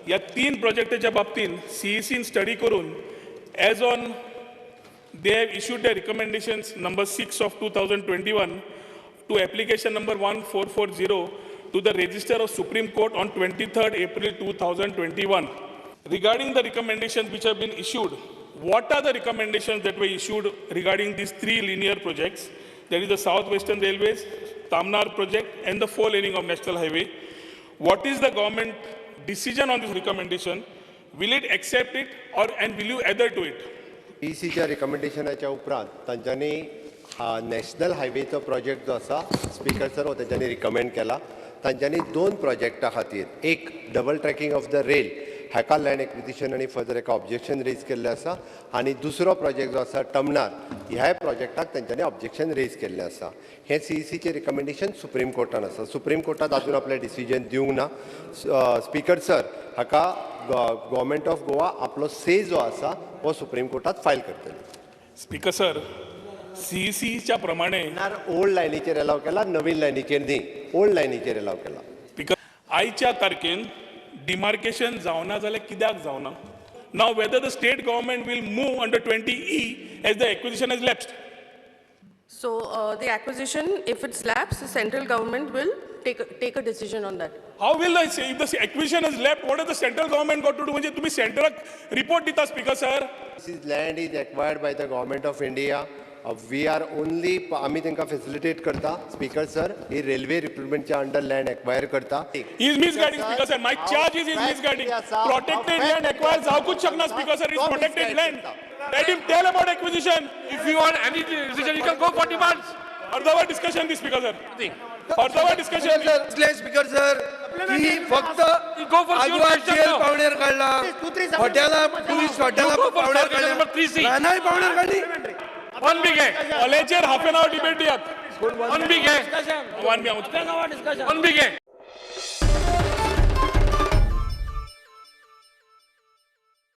या 3 प्रोजेक्टाच्या बाबतीन सीईसीन स्टडी करून as on they have issued their recommendations number 6 of 2021 to application number 1440 to the register of Supreme Court on 23rd April 2021. Regarding the recommendations which have been issued, what are the recommendations that were issued regarding these 3 linear projects? That is the South Western Railways, Tamnar project and the 4-laning of National Highway. What is the government decision on this recommendation? Will it accept it and will you adhere to it? ईसीच्या रिकमेंडेशनाच्या उपरांत तांच्यांनी national हायवेचो project जो आसा speaker sir हो तांच्यांनी recommend केला. तांच्यांनी 2 प्रोजेक्टा खातीर एक double tracking of the rail हाका लँड एक्विजिशन आनी फर्दर एका ऑब्जेक्शन रेज केल्लें आसा आनी दुसरो प्रोजेक्ट जो आसा टमनार ह्या प्रोजेक्टाक तांच्यांनी ऑब्जेक्शन रेज केल्लें आसा. हें सीईसीचें रिकमेंडेशन सुप्रीम कोर्टान आसा. सुप्रीम कोर्टान अजून आपलें डिसिजन दिवंक ना. स्पीकर सर हाका गव्हर्मेंट ऑफ गोवा आपलो से जो आसा हो सुप्रीम कोर्टात फायल करतले. स्पीकर सर, सीईसीच्या प्रमाणे ओल्ड लायनीचेर एलाव केला, नवीन लायनीचेर न्ही, ओल्ड लायनीचेर एलाव केला. स्पीकर, आयच्या तारखेन डिमार्केशन जावना जाल्यार कित्याक जावना? नाव whether the state government will move under 20E as the acquisition is lapsed. So the acquisition, if it's lapsed, the central government will take a decision on that. How will I say if the acquisition is left? What has the central government got to do? म्हणजे तुम्ही central report दिता speaker sir. This land is acquired by the government of India. We are only आम्ही तांकां facilitate करता. Speaker sir ही railway रिक्रुटमेंटच्या under land acquire करता. He is misguiding, Speaker sir. My charge is misguiding. Protected land acquires जावूच शकना, Speaker sir. It's protected land. Let him tell about acquisition. If you want any decision, you can go for demands. अर्धवट discussion दी speaker sir. अर्धवट discussion. Speaker sir की फक्त Go for your आजोबा question जेल now. पावणेर काढला, हॉटेला टुरिस्ट हॉटेला Go for पावणेर question number 3C. काढला, रानाई पावणेर काढली. One big है. कॉलेजर हाफ एन आवर डिबेट दियात. One big है. वन बी One big है.